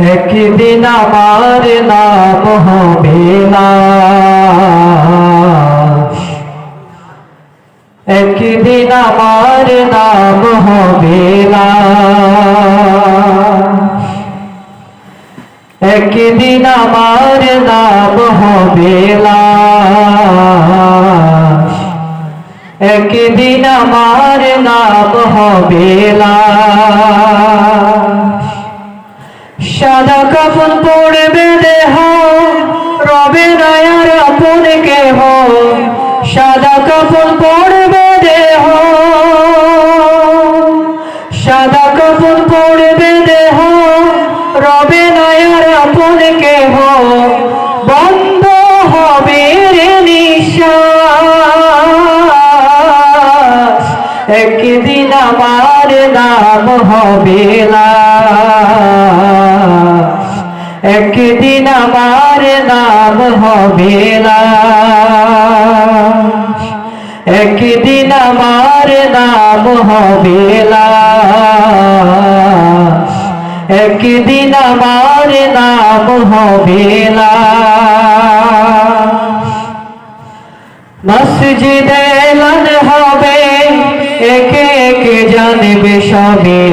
একদিন আমার নাম হবে লাশ, একদিন আমার নাম হবে লাশ, একদিন আমার নাম হবে লাশ, একদিন আমার নাম হবে লাশ। সাদা কাফন পড়বে দেহ, রবে না আর আপন কেহ। সাদা কাফন পড়বে দেহ, সাদা কাফন পড়বে দেহ, রবে না আর আপন কেহ। বন্ধ হবে রে নিঃশ্বাস, একদিন আমার নাম হবে লাশ, একদিন আমার নাম হবে লাশ, একদিন আমার নাম হবে লাশ, একদিন আমার নাম হবে লাশ। মসজিদে এলান হবে, একে একে জানবে সবে,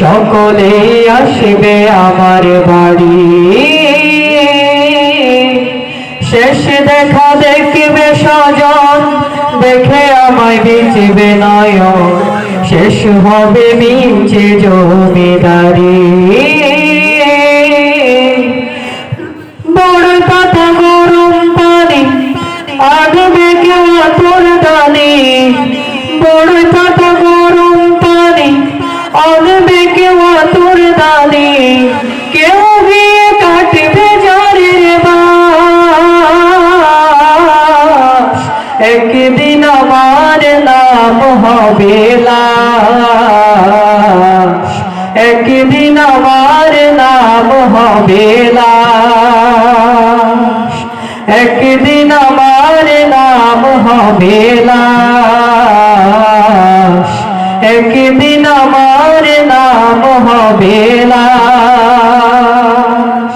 সকলে আসবে আমার বাড়ি। শেষ দেখা দেখবে স্বজন, দেখে আমায় বিচবে নয়ন, শেষ হবে মিছে জমিদারি। বড় কথা গরম পানি, আগবে কেউ তোর দানি। বড় কথা গরম পানি, আগবে কেউ তোর দানি। কেউ গিয়ে কাটবে জারের বাস, একদিন আমার নাম হবে লাশ, একদিন আমার নাম হবে লাশ, একদিন আমার নাম হবে লাশ, একদিন আমার নাম হবে লাশ।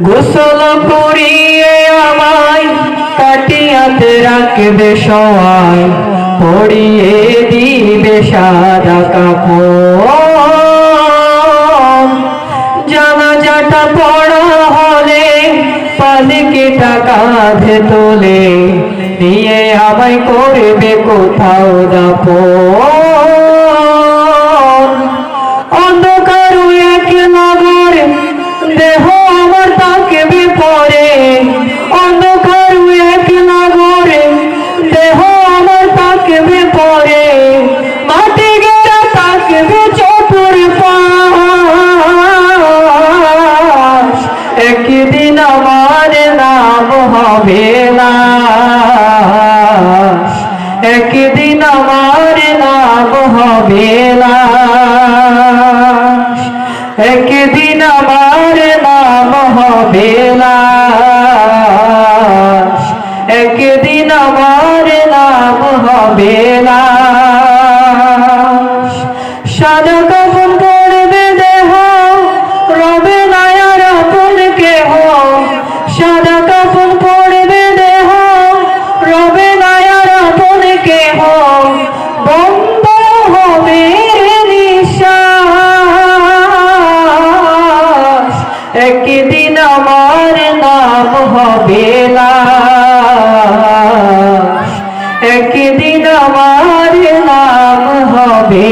গোসল করিয়ে আমায় কাটিয়াতে রাখবে সবাই, পরিয়ে দিবে সাদা কাপড়। জানাজাটা পড়া হলে পালকিটা কাঁধে তোলে, নিয়ে আমায় করবে কোথাও দাফন। অন্ধকার এক নগরে দেহ আমার থাকবে পরে, অন্ধকার এক নগরে দেহ আমার থাকবে পরে। মাটি গেরা থাকবে চতুর পাশ, একদিন আমার নাম হবে লাশ, একদিন আমার নাম হবে লাশ, একদিন আমার নাম হবে লাশ, একদিন আমার নাম হবে লাশ। সাদা কাফন পড়বে দেহ, রবে না আর আপন কেহ। সাদা কাফন পড়বে দেহ, রবে না আর আপন কেহ। বন্ধ হবে নিঃশ্বাস, একদিন আমার নাম হবে লাশ, একদিন আমার নাম হবে